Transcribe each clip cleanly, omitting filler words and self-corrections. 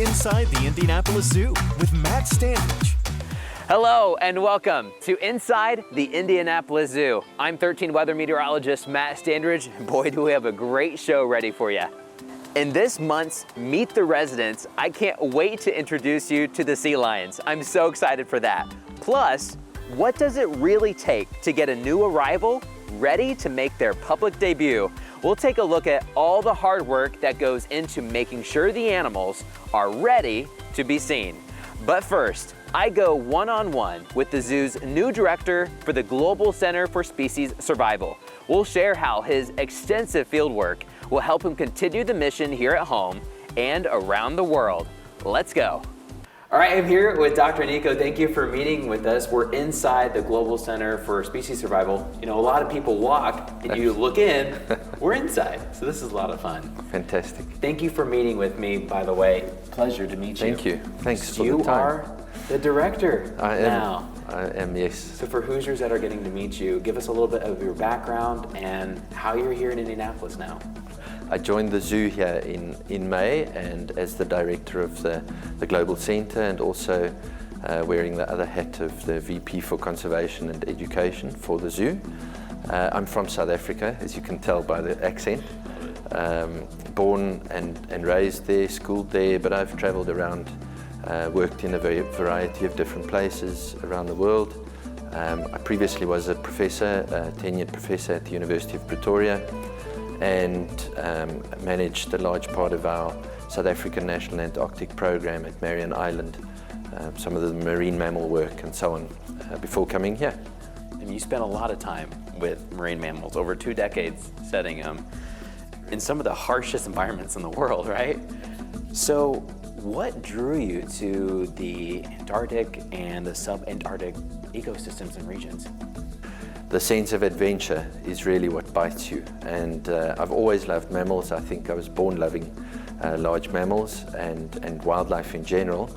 Inside the Indianapolis Zoo with Matt Standridge. Hello and welcome to Inside the Indianapolis Zoo. I'm 13 weather meteorologist Matt Standridge. Boy, do we have a great show ready for you. In this month's Meet the Residents, I can't wait to introduce you to the sea lions. I'm so excited for that. Plus, what does it really take to get a new arrival ready to make their public debut? We'll take a look at all the hard work that goes into making sure the animals are ready to be seen. But first, I go one-on-one with the zoo's new director for the Global Center for Species Survival. We'll share how his extensive field work will help him continue the mission here at home and around the world. Let's go. All right, I'm here with Dr. Nico. Thank you for meeting with us. We're inside the Global Center for Species Survival. You know, a lot of people walk and you look in, we're inside. So this is a lot of fun. Fantastic. Thank you for meeting with me, by the way. Pleasure to meet you. Thank you. Thanks for You the time. are the director now. I am, yes. So for Hoosiers that are getting to meet you, give us a little bit of your background and how you're here in Indianapolis now. I joined the zoo here in May, and as the director of the Global Center, and also wearing the other hat of the VP for Conservation and Education for the zoo. I'm from South Africa, as you can tell by the accent. Born and raised there, schooled there, but I've traveled around, worked in a variety of different places around the world. I previously was a professor, a tenured professor at the University of Pretoria, and managed a large part of our South African National Antarctic Program at Marion Island, some of the marine mammal work and so on, before coming here. And you spent a lot of time with marine mammals, over 2 decades studying them in some of the harshest environments in the world, right? So what drew you to the Antarctic and the sub-Antarctic ecosystems and regions? The sense of adventure is really what bites you, and I've always loved mammals. I think I was born loving large mammals and wildlife in general.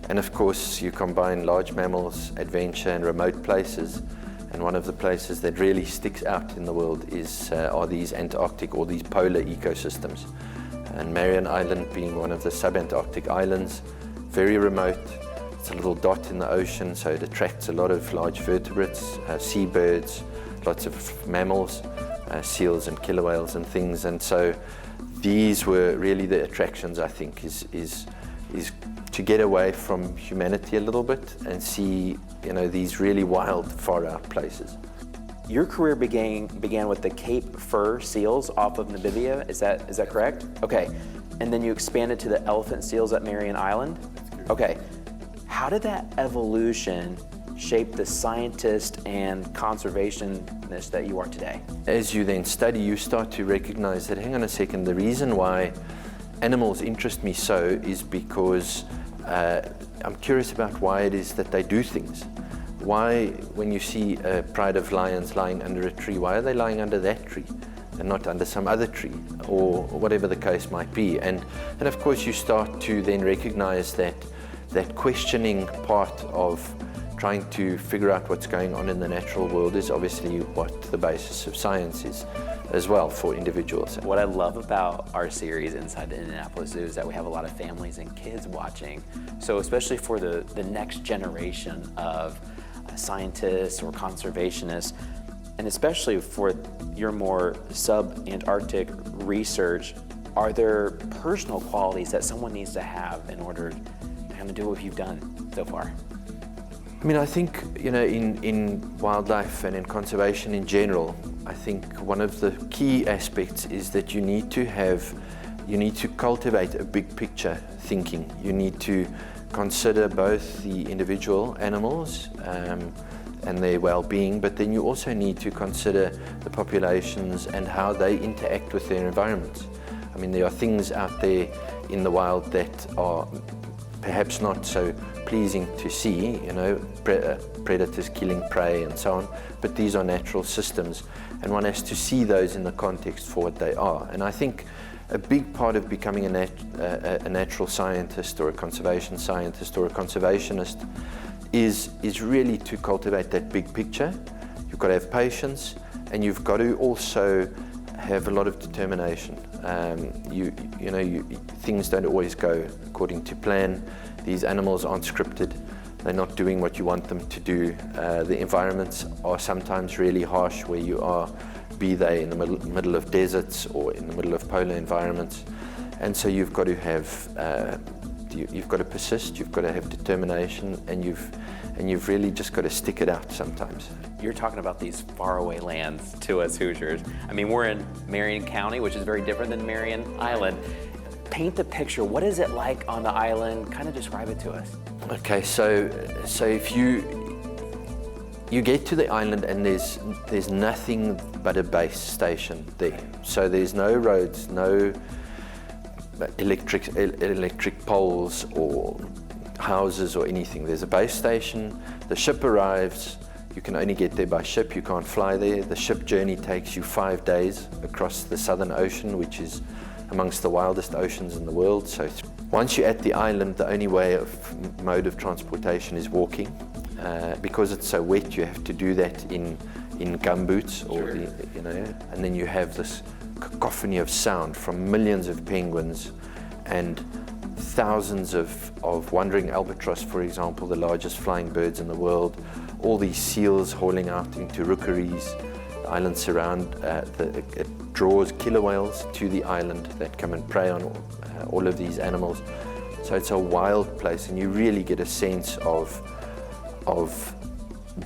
And of course you combine large mammals, adventure and remote places, and one of the places that really sticks out in the world are these Antarctic or these polar ecosystems. And Marion Island being one of the sub-Antarctic islands, very remote. It's a little dot in the ocean, so it attracts a lot of large vertebrates, seabirds, lots of mammals, seals and killer whales and things. And so these were really the attractions, I think, is to get away from humanity a little bit and see, you know, these really wild, far out places. Your career began with the Cape fur seals off of Namibia, is that correct? Okay, and then you expanded to the elephant seals at Marion Island? Okay. How did that evolution shape the scientist and conservationist that you are today? As you then study, you start to recognize that, hang on a second, the reason why animals interest me so is because I'm curious about why it is that they do things. Why, when you see a pride of lions lying under a tree, why are they lying under that tree and not under some other tree, or whatever the case might be? And of course you start to then recognize that questioning part of trying to figure out what's going on in the natural world is obviously what the basis of science is as well for individuals. What I love about our series Inside the Indianapolis Zoo is that we have a lot of families and kids watching. So especially for the next generation of scientists or conservationists, and especially for your more sub-Antarctic research, are there personal qualities that someone needs to have in order to do what you've done so far? I mean, I think, you know, in wildlife and in conservation in general, I think one of the key aspects is that you need to cultivate a big picture thinking. You need to consider both the individual animals and their well-being, but then you also need to consider the populations and how they interact with their environments. I mean, there are things out there in the wild that are perhaps not so pleasing to see, you know, predators killing prey and so on, but these are natural systems, and one has to see those in the context for what they are. And I think a big part of becoming a natural scientist or a conservation scientist or a conservationist is really to cultivate that big picture. You've got to have patience, and you've got to also have a lot of determination. Things don't always go according to plan. These animals aren't scripted. They're not doing what you want them to do. The environments are sometimes really harsh where you are, be they in the middle of deserts or in the middle of polar environments. And so you've got to have, you've got to persist, you've got to have determination, and you've really just got to stick it out sometimes. You're talking about these faraway lands to us Hoosiers. I mean, we're in Marion County, which is very different than Marion Island. Paint the picture. What is it like on the island? Kind of describe it to us. Okay, so if you get to the island and there's nothing but a base station there. So there's no roads, no electric poles or houses or anything. There's a base station. The ship arrives. You can only get there by ship. You can't fly there. The ship journey takes you 5 days across the Southern Ocean, which is amongst the wildest oceans in the world. So once you're at the island, the only mode of transportation is walking. Because it's so wet, you have to do that in gumboots, or and then you have this cacophony of sound from millions of penguins and thousands of wandering albatross, for example, the largest flying birds in the world. All these seals hauling out into rookeries. The island surround, it draws killer whales to the island that come and prey on all of these animals. So it's a wild place, and you really get a sense of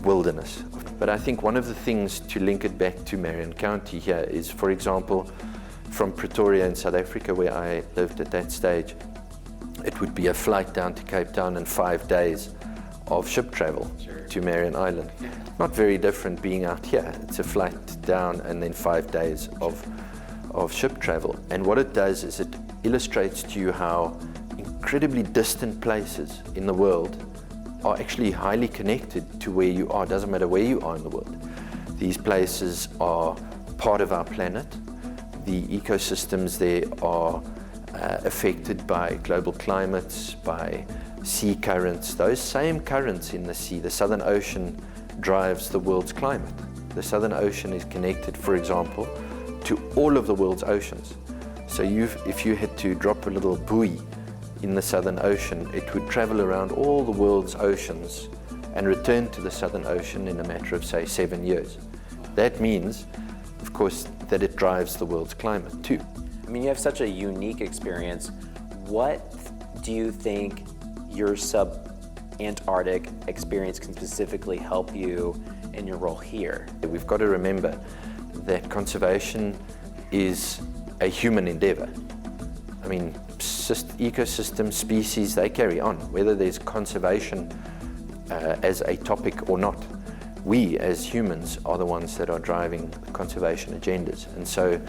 wilderness. But I think one of the things to link it back to Marion County here is, for example, from Pretoria in South Africa, where I lived at that stage, it would be a flight down to Cape Town and 5 days of ship travel to Marion Island. Not very different being out here. It's a flight down and then 5 days of ship travel. And what it does is it illustrates to you how incredibly distant places in the world are actually highly connected to where you are. It doesn't matter where you are in the world. These places are part of our planet. The ecosystems there are affected by global climates, by sea currents. Those same currents in the sea, the Southern Ocean drives the world's climate. The Southern Ocean is connected, for example, to all of the world's oceans. So if you had to drop a little buoy in the Southern Ocean, it would travel around all the world's oceans and return to the Southern Ocean in a matter of, say, 7 years. That means, of course, that it drives the world's climate too. I mean, you have such a unique experience. What do you think your sub-Antarctic experience can specifically help you in your role here? We've got to remember that conservation is a human endeavor. I mean, ecosystem species, they carry on, whether there's conservation as a topic or not. We as humans are the ones that are driving conservation agendas. And so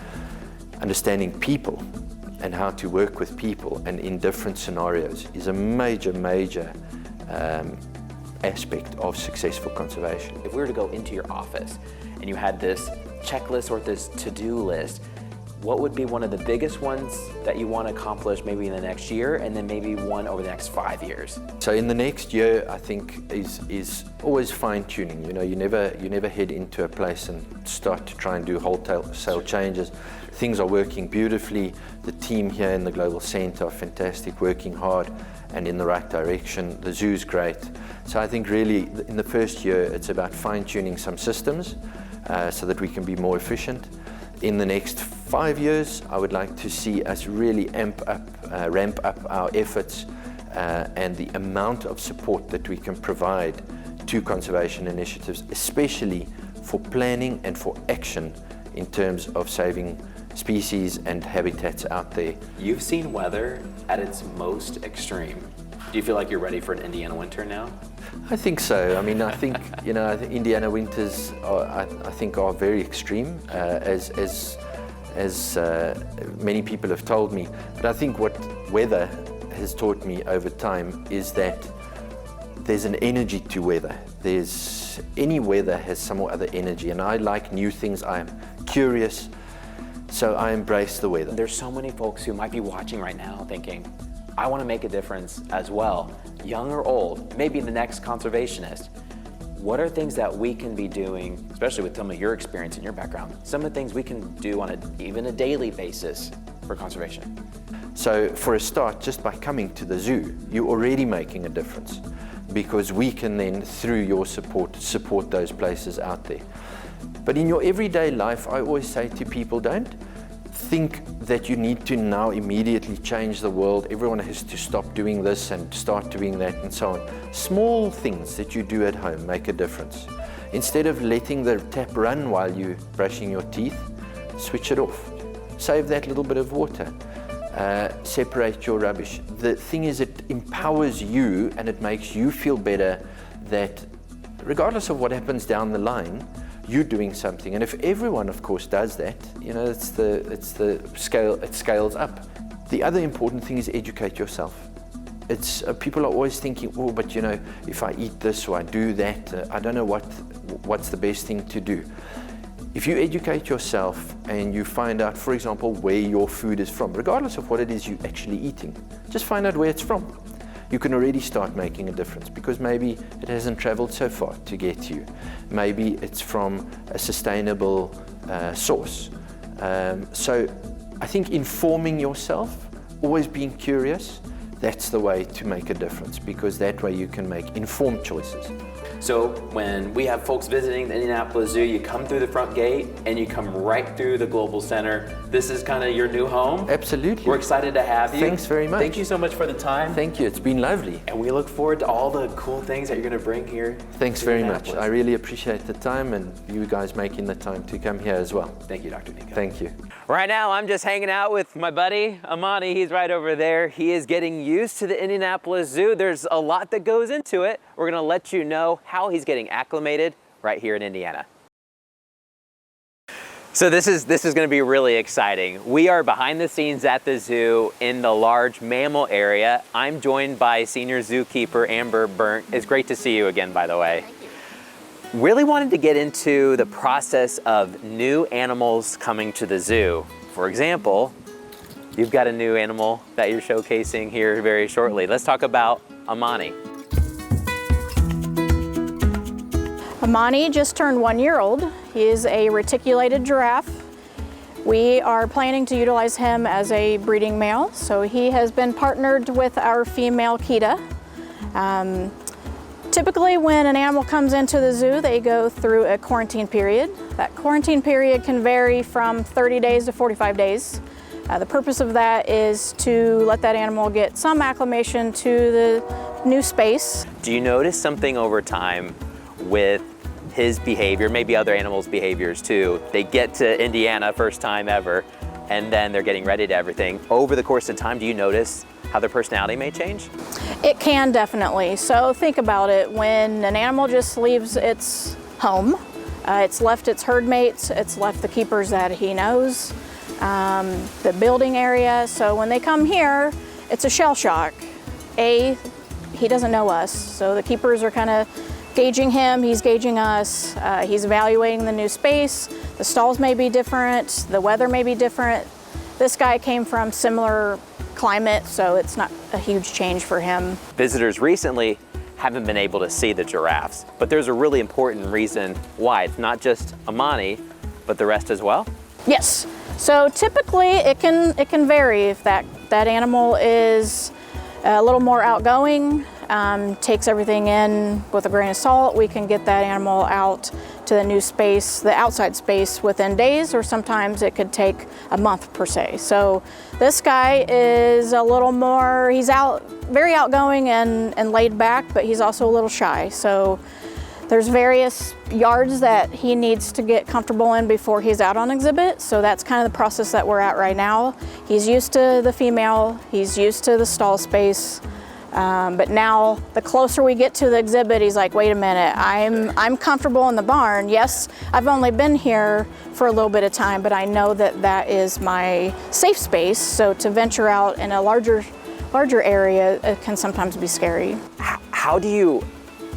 understanding people and how to work with people and in different scenarios is a major aspect of successful conservation. If we were to go into your office and you had this checklist or this to-do list, what would be one of the biggest ones that you want to accomplish maybe in the next year, and then maybe one over the next 5 years? So in the next year, I think is always fine-tuning. You know, you never head into a place and start to try and do wholesale changes. Things are working beautifully. The team here in the Global Center are fantastic, working hard and in the right direction. The zoo's great. So I think really in the first year, it's about fine-tuning some systems so that we can be more efficient. In the next 5 years, I would like to see us really ramp up our efforts and the amount of support that we can provide to conservation initiatives, especially for planning and for action in terms of saving species and habitats out there. You've seen weather at its most extreme. Do you feel like you're ready for an Indiana winter now? I think so. I mean, I think I think Indiana winters are very extreme, as many people have told me. But I think what weather has taught me over time is that there's an energy to weather. Any weather has some other energy, and I like new things. I am curious, so I embrace the weather. There's so many folks who might be watching right now thinking, I want to make a difference as well, young or old, maybe the next conservationist. what are things that we can be doing, especially with some of your experience and your background, some of the things we can do on even a daily basis for conservation? So for a start, just by coming to the zoo, you're already making a difference, because we can then, through your support those places out there. But in your everyday life, I always say to people, don't think that you need to now immediately change the world. Everyone has to stop doing this and start doing that and so on. Small things that you do at home make a difference. Instead of letting the tap run while you're brushing your teeth, switch it off. Save that little bit of water. Separate your rubbish. The thing is, it empowers you and it makes you feel better that regardless of what happens down the line, you're doing something. And if everyone, of course, does that, you know, it's the scale, it scales up. The other important thing is educate yourself. It's people are always thinking, oh, but you know, if I eat this or I do that, I don't know what's the best thing to do. If you educate yourself and you find out, for example, where your food is from, regardless of what it is you're actually eating, just find out where it's from. You can already start making a difference, because maybe it hasn't traveled so far to get to you. Maybe it's from a sustainable source. So I think informing yourself, always being curious, that's the way to make a difference, because that way you can make informed choices. So when we have folks visiting the Indianapolis Zoo, you come through the front gate and you come right through the Global Center. This is kind of your new home. Absolutely. We're excited to have you. Thanks very much. Thank you so much for the time. Thank you. It's been lovely. And we look forward to all the cool things that you're going to bring here. Thanks very much. I really appreciate the time and you guys making the time to come here as well. Thank you, Dr. Nico. Thank you. Right now, I'm just hanging out with my buddy, Amani. He's right over there. He is getting used to the Indianapolis Zoo. There's a lot that goes into it. We're going to let you know how he's getting acclimated right here in Indiana. So this is going to be really exciting. We are behind the scenes at the zoo in the large mammal area. I'm joined by senior zookeeper Amber Burnt. It's great to see you again, by the way. Really wanted to get into the process of new animals coming to the zoo. For example, you've got a new animal that you're showcasing here very shortly. Let's talk about Amani. Amani just turned 1 year old. He is a reticulated giraffe. We are planning to utilize him as a breeding male, so he has been partnered with our female Kita. Typically when an animal comes into the zoo, they go through a quarantine period. That quarantine period can vary from 30 days to 45 days. The purpose of that is to let that animal get some acclimation to the new space. Do you notice something over time with his behavior, maybe other animals' behaviors too? They get to Indiana first time ever, and then they're getting ready to everything. Over the course of time, do you notice how their personality may change? It can definitely. So think about it. When an animal just leaves its home, it's left its herd mates, it's left the keepers that he knows, the building area. So when they come here, it's a shell shock. He doesn't know us, so the keepers are kind of gauging him, he's gauging us, he's evaluating the new space. The stalls may be different, the weather may be different. This guy came from similar climate, so it's not a huge change for him. Visitors recently haven't been able to see the giraffes, but there's a really important reason why. It's not just Amani, but the rest as well? Yes, so typically it can vary. If that animal is a little more outgoing, takes everything in with a grain of salt, we can get that animal out to the new space, the outside space, within days, or sometimes it could take a month per se. So this guy is a little more, he's very outgoing and laid back, but he's also a little shy. So there's various yards that he needs to get comfortable in before he's out on exhibit. So that's kind of the process that we're at right now. He's used to the female, he's used to the stall space. But now, the closer we get to the exhibit, he's like, wait a minute, I'm comfortable in the barn. Yes, I've only been here for a little bit of time, but I know that that is my safe space. So to venture out in a larger area, it can sometimes be scary.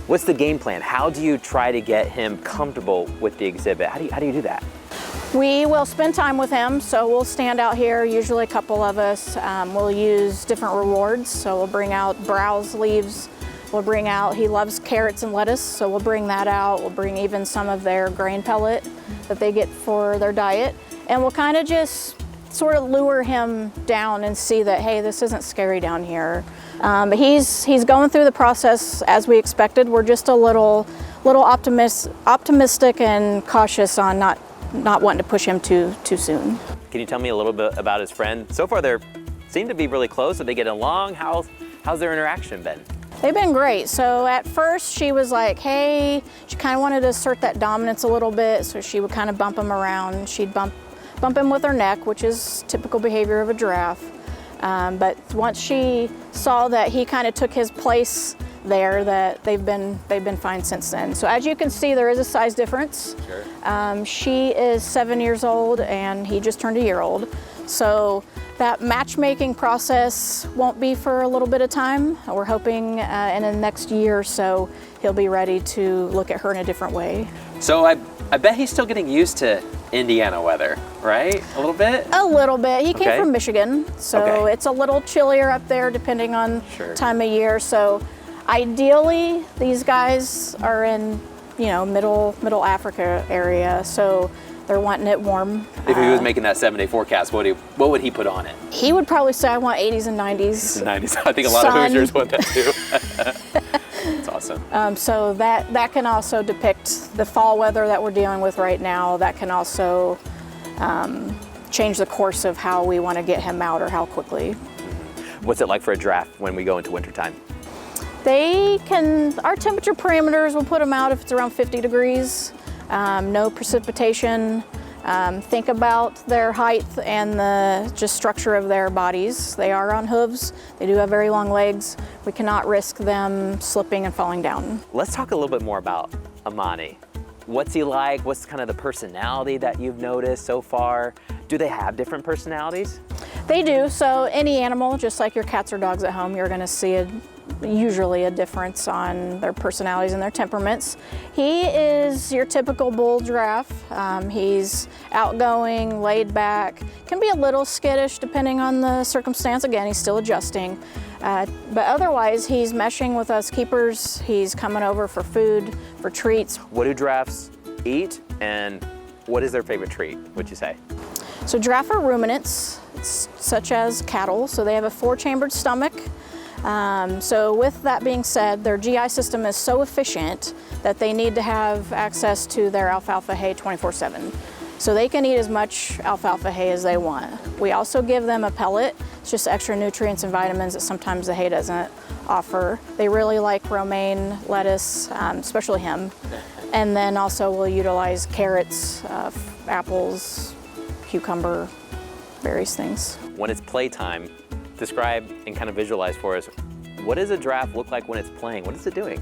What's the game plan? How do you try to get him comfortable with the exhibit? How do you do that? We will spend time with him, so we'll stand out here, usually a couple of us. We'll use different rewards, so we'll bring out browse leaves We'll bring out, he loves carrots and lettuce, so we'll bring that out. We'll bring even some of their grain pellet that they get for their diet. And we'll kind of just sort of lure him down and see that, hey, this isn't scary down here. But he's going through the process as we expected. We're just a little optimistic and cautious on not wanting to push him too soon. Can you tell me a little bit about his friend? So far they seem to be really close. Are they getting along? How's their interaction been? They've been great. So at first she was like, hey, she kind of wanted to assert that dominance a little bit, so she would kind of bump him around. She'd bump him with her neck, which is typical behavior of a giraffe. But once she saw that he kind of took his place there, that they've been fine since then. So as you can see, there is a size difference. Sure. She is 7 years old and he just turned a year old. So that matchmaking process won't be for a little bit of time. We're hoping in the next year or so he'll be ready to look at her in a different way. So I bet he's still getting used to Indiana weather, right? A little bit? A little bit. He came from Michigan, so Okay. it's a little chillier up there depending on Sure. time of year. So ideally these guys are in, middle Africa area, so they're wanting it warm. If he was making that 7-day forecast, what would he put on it? He would probably say, I want 80s and 90s. The 90s. I think a lot of Sun. Hoosiers want that too. That's awesome. So that can also depict the fall weather that we're dealing with right now. That can also change the course of how we want to get him out or how quickly. What's it like for a giraffe when we go into wintertime? Our temperature parameters will put them out if it's around 50 degrees. No precipitation. Think about their height and the just structure of their bodies. They are on hooves. They do have very long legs. We cannot risk them slipping and falling down. Let's talk a little bit more about Amani. What's he like? What's kind of the personality that you've noticed so far? Do they have different personalities? They do. So any animal, just like your cats or dogs at home, you're going to see usually a difference on their personalities and their temperaments. He is your typical bull giraffe. He's outgoing, laid back, can be a little skittish depending on the circumstance. Again, he's still adjusting. But otherwise, he's meshing with us keepers. He's coming over for food, for treats. What do giraffes eat, and what is their favorite treat, would you say? So giraffe are ruminants, such as cattle. So they have a 4-chambered stomach. So with that being said, their GI system is so efficient that they need to have access to their alfalfa hay 24/7. So they can eat as much alfalfa hay as they want. We also give them a pellet. It's just extra nutrients and vitamins that sometimes the hay doesn't offer. They really like romaine, lettuce, especially him. And then also we'll utilize carrots, apples, cucumber, various things. When it's playtime, describe and kind of visualize for us, what does a giraffe look like when it's playing? What is it doing?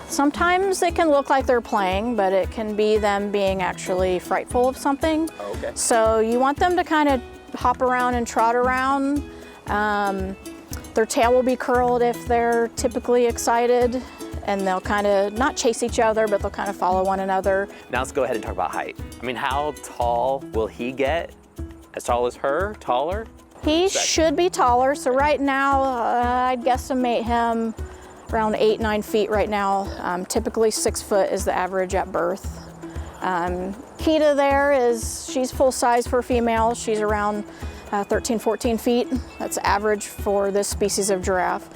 Sometimes it can look like they're playing, but it can be them being actually frightful of something. Oh, okay. So you want them to kind of hop around and trot around. Their tail will be curled if they're typically excited, and they'll kind of not chase each other, but they'll kind of follow one another. Now let's go ahead and talk about height. I mean, how tall will he get? As tall as her? Taller? He should be taller. So right now, I'd guesstimate him around 8-9 feet right now. Typically 6 foot is the average at birth. Kita there is, she's full size for a female. She's around 13-14 feet. That's average for this species of giraffe.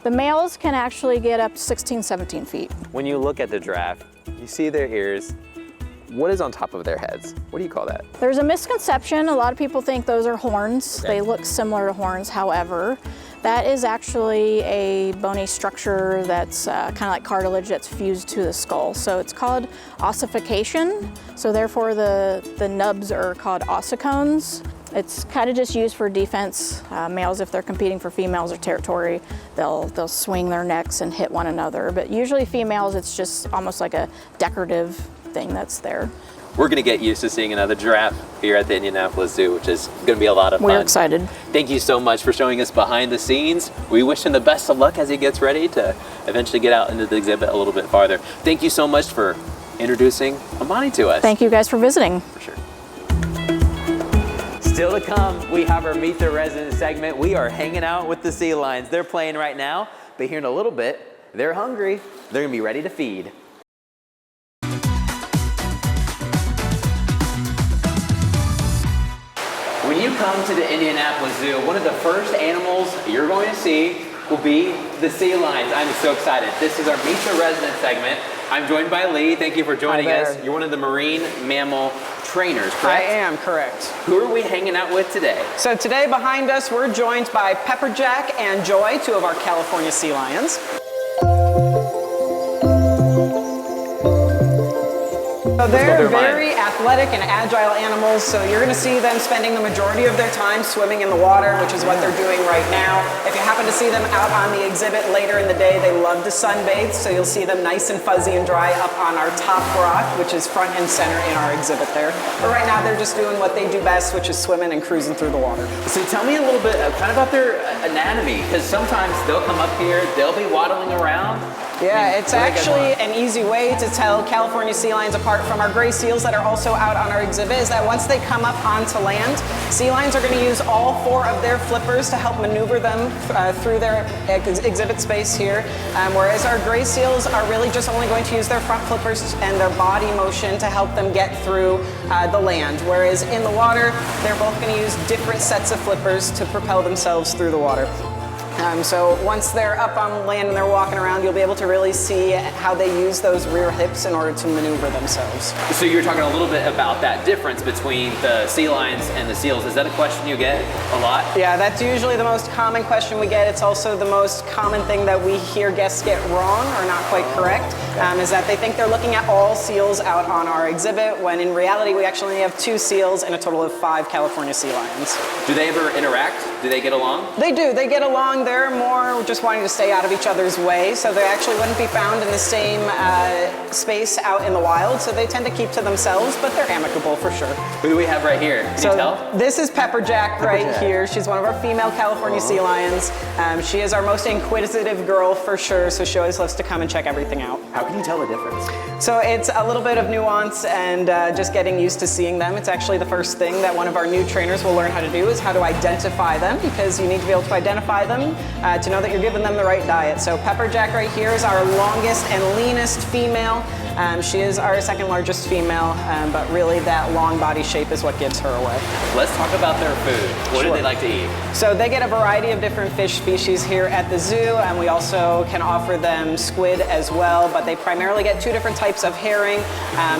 The males can actually get up to 16-17 feet. When you look at the giraffe, you see their ears. What is on top of their heads? What do you call that? There's a misconception. A lot of people think those are horns. Okay. They look similar to horns. However, that is actually a bony structure that's kind of like cartilage that's fused to the skull. So it's called ossification. So therefore the nubs are called ossicones. It's kind of just used for defense. Males, if they're competing for females or territory, they'll swing their necks and hit one another. But usually females, it's just almost like a decorative thing that's there. We're going to get used to seeing another giraffe here at the Indianapolis Zoo, which is going to be a lot of fun. We're excited. Thank you so much for showing us behind the scenes. We wish him the best of luck as he gets ready to eventually get out into the exhibit a little bit farther. Thank you so much for introducing Amani to us. Thank you guys for visiting. For sure. Still to come, we have our Meet the Resident segment. We are hanging out with the sea lions. They're playing right now. but here in a little bit, they're hungry. They're gonna be ready to feed. When you come to the Indianapolis Zoo, one of the first animals you're going to see will be the sea lions. I'm so excited. This is our Meet the Resident segment. I'm joined by Lee. Thank you for joining us. You're one of the marine mammal trainers, correct? I am, correct. Who are we hanging out with today? So today behind us, we're joined by Pepperjack and Joy, two of our California sea lions. So they're very athletic and agile animals, so you're going to see them spending the majority of their time swimming in the water, which is what they're doing right now. If you happen to see them out on the exhibit later in the day, they love to sunbathe, so you'll see them nice and fuzzy and dry up on our top rock, which is front and center in our exhibit there. But right now they're just doing what they do best, which is swimming and cruising through the water. So tell me a little bit kind of about their anatomy, because sometimes they'll come up here, they'll be waddling around. Yeah, it's actually an easy way to tell California sea lions apart from our gray seals that are also out on our exhibit is that once they come up onto land, sea lions are going to use all 4 of their flippers to help maneuver them through their exhibit space here, whereas our gray seals are really just only going to use their front flippers and their body motion to help them get through the land, whereas in the water, they're both going to use different sets of flippers to propel themselves through the water. So once they're up on land and they're walking around, you'll be able to really see how they use those rear hips in order to maneuver themselves. So you're talking a little bit about that difference between the sea lions and the seals. Is that a question you get a lot? Yeah, that's usually the most common question we get. It's also the most common thing that we hear guests get wrong or not quite correct, is that they think they're looking at all seals out on our exhibit, when in reality we actually have 2 seals and a total of 5 California sea lions. Do they ever interact? Do they get along? They do. They get along. They're more just wanting to stay out of each other's way, so they actually wouldn't be found in the same space out in the wild, so they tend to keep to themselves, but they're amicable for sure. Who do we have right here? Can you tell? This is Pepperjack right here. She's one of our female California sea lions. She is our most inquisitive girl for sure, so she always loves to come and check everything out. How can you tell the difference? So it's a little bit of nuance and just getting used to seeing them. It's actually the first thing that one of our new trainers will learn how to do is how to identify them, because you need to be able to identify them to know that you're giving them the right diet. So Pepperjack right here is our longest and leanest female. She is our second largest female, but really that long body shape is what gives her away. Let's talk about their food. What do they like to eat? So they get a variety of different fish species here at the zoo, and we also can offer them squid as well, but they primarily get 2 different types of herring,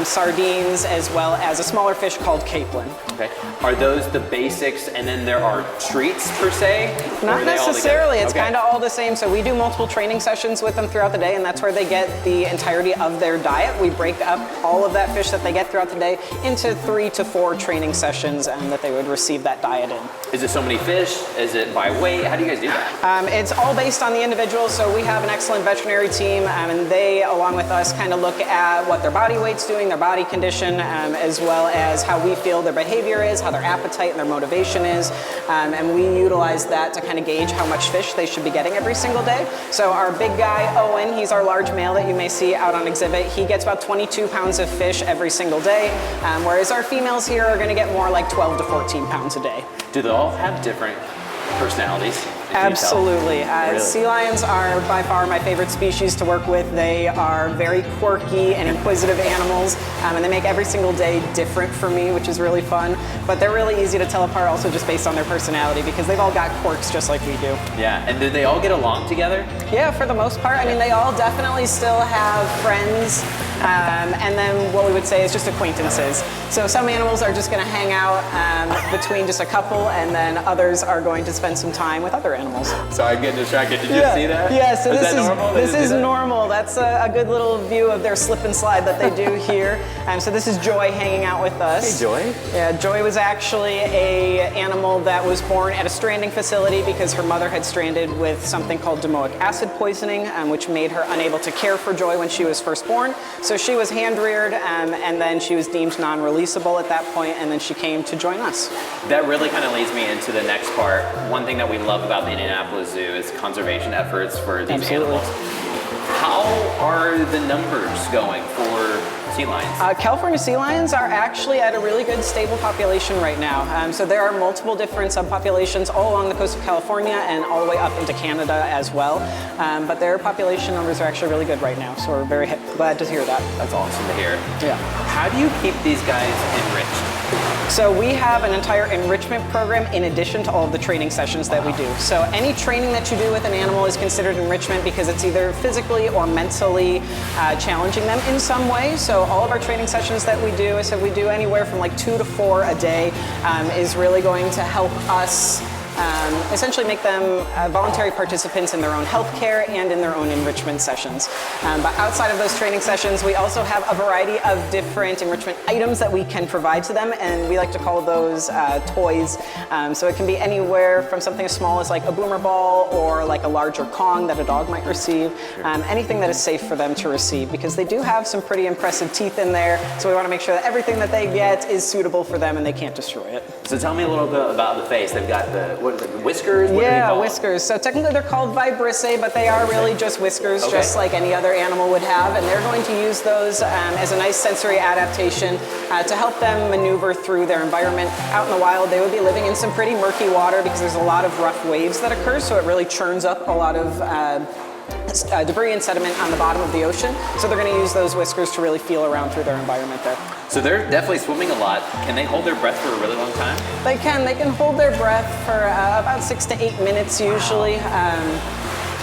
sardines, as well as a smaller fish called capelin. Okay. Are those the basics and then there are treats per se? Not necessarily. It's kind of all the same. So we do multiple training sessions with them throughout the day, and that's where they get the entirety of their diet. We break up all of that fish that they get throughout the day into 3 to 4 training sessions that they would receive that diet in. Is it so many fish? Is it by weight? How do you guys do that? It's all based on the individual. So we have an excellent veterinary team, and they, along with us, kind of look at what their body weight's doing, their body condition, as well as how we feel their behavior is, how their appetite and their motivation is, and we utilize that to kind of gauge how much fish they should be getting every single day. So our big guy, Owen, he's our large male that you may see out on exhibit. He gets about 22 pounds of fish every single day, whereas our females here are going to get more like 12 to 14 pounds a day. Do they all have different personalities? Absolutely. Sea lions are by far my favorite species to work with. They are very quirky and inquisitive animals, and they make every single day different for me, which is really fun. But they're really easy to tell apart also just based on their personality, because they've all got quirks just like we do. Yeah, and do they all get along together? Yeah, for the most part. I mean, they all definitely still have friends, and then what we would say is just acquaintances. So some animals are just going to hang out between just a couple, and then others are going to spend some time with other animals. Sorry, I'm getting distracted. Did you see that? Yeah, so is this is normal. That's a good little view of their slip and slide that they do here. So this is Joy hanging out with us. Hey, Joy. Yeah, Joy was actually an animal that was born at a stranding facility because her mother had stranded with something called domoic acid poisoning, which made her unable to care for Joy when she was first born. So she was hand-reared, and then she was deemed non-releasable at that point, and then she came to join us. That really kind of leads me into the next part. One thing that we love about the Indianapolis Zoo is conservation efforts for these animals. How are the numbers going for sea lions? California sea lions are actually at a really good stable population right now. So there are multiple different subpopulations all along the coast of California and all the way up into Canada as well. But their population numbers are actually really good right now. So we're very glad to hear that. That's awesome to hear. Yeah. How do you keep these guys enriched? So we have an entire enrichment program in addition to all of the training sessions that we do. So any training that you do with an animal is considered enrichment because it's either physically or mentally challenging them in some way. So all of our training sessions that we do, so we do anywhere from like 2 to 4 a day, is really going to help us essentially make them voluntary participants in their own healthcare and in their own enrichment sessions. But outside of those training sessions, we also have a variety of different enrichment items that we can provide to them, and we like to call those toys. So it can be anywhere from something as small as like a boomer ball or like a larger Kong that a dog might receive. Anything that is safe for them to receive, because they do have some pretty impressive teeth in there, so we want to make sure that everything that they get is suitable for them and they can't destroy it. So tell me a little bit about the face. They've got the, what is it, whiskers? What Yeah, are they called? whiskers. So technically they're called vibrissae, but they are really just whiskers, Okay. just like any other animal would have. And they're going to use those as a nice sensory adaptation to help them maneuver through their environment. Out in the wild, they would be living in some pretty murky water because there's a lot of rough waves that occur, so it really churns up a lot of debris and sediment on the bottom of the ocean. So they're going to use those whiskers to really feel around through their environment there. So they're definitely swimming a lot. Can they hold their breath for a really long time? They can hold their breath for about 6 to 8 minutes usually.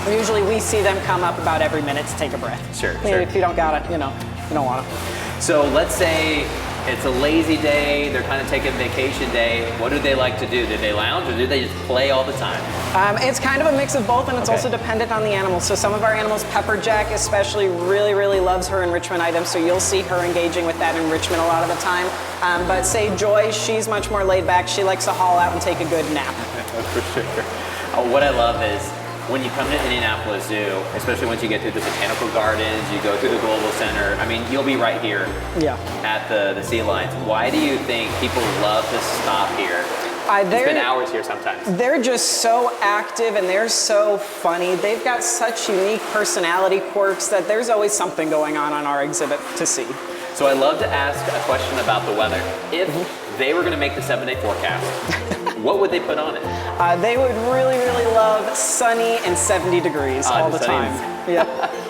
Usually we see them come up about every minute to take a breath. Sure, I mean, sure. If you don't got it, you don't want to. So let's say it's a lazy day, they're kind of taking vacation day. What do they like to do? Do they lounge or do they just play all the time? It's kind of a mix of both, and it's Okay. also dependent on the animal. So some of our animals, Pepperjack especially, really loves her enrichment items, so you'll see her engaging with that enrichment a lot of the time. But say Joy, she's much more laid back. She likes to haul out and take a good nap. For sure. What I love is when you come to Indianapolis Zoo, especially once you get through the botanical gardens, you go through the Global Center, I mean, you'll be right here Yeah. at the sea lions. Why do you think people love to stop here? It's been hours here sometimes. They're just so active and they're so funny. They've got such unique personality quirks that there's always something going on our exhibit to see. So I love to ask a question about the weather. If they were going to make the 7-day forecast, what would they put on it? They would really love sunny and 70 degrees all the sunny time. Yeah.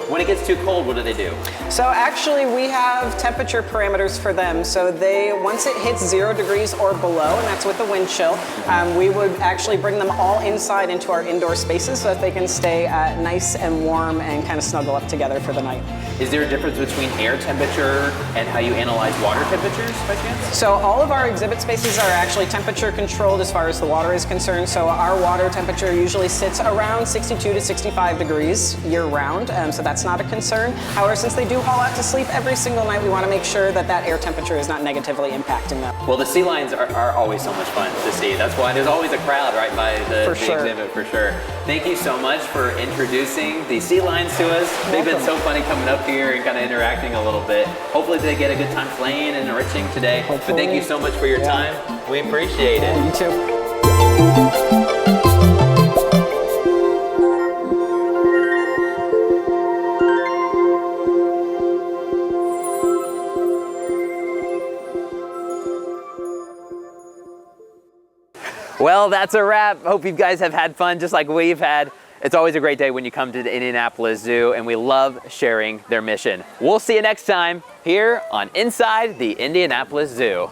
When it gets too cold, what do they do? So actually we have temperature parameters for them. So once it hits 0 degrees or below, and that's with the wind chill, we would actually bring them all inside into our indoor spaces so that they can stay nice and warm and kind of snuggle up together for the night. Is there a difference between air temperature and how you analyze water temperatures by chance? So all of our exhibit spaces are actually temperature controlled as far as the water is concerned. So our water temperature usually sits around 62 to 65 degrees year round. So that's not a concern. However, since they do haul out to sleep every single night, we want to make sure that that air temperature is not negatively impacting them. Well, the sea lions are always so much fun to see. That's why there's always a crowd right by the exhibit, for sure. Thank you so much for introducing the sea lions to us. They've been so funny coming up here and kind of interacting a little bit. Hopefully they get a good time playing and enriching today. But thank you so much for your time. We appreciate it. You too. Well, that's a wrap. Hope you guys have had fun just like we've had. It's always a great day when you come to the Indianapolis Zoo, and we love sharing their mission. We'll see you next time here on Inside the Indianapolis Zoo.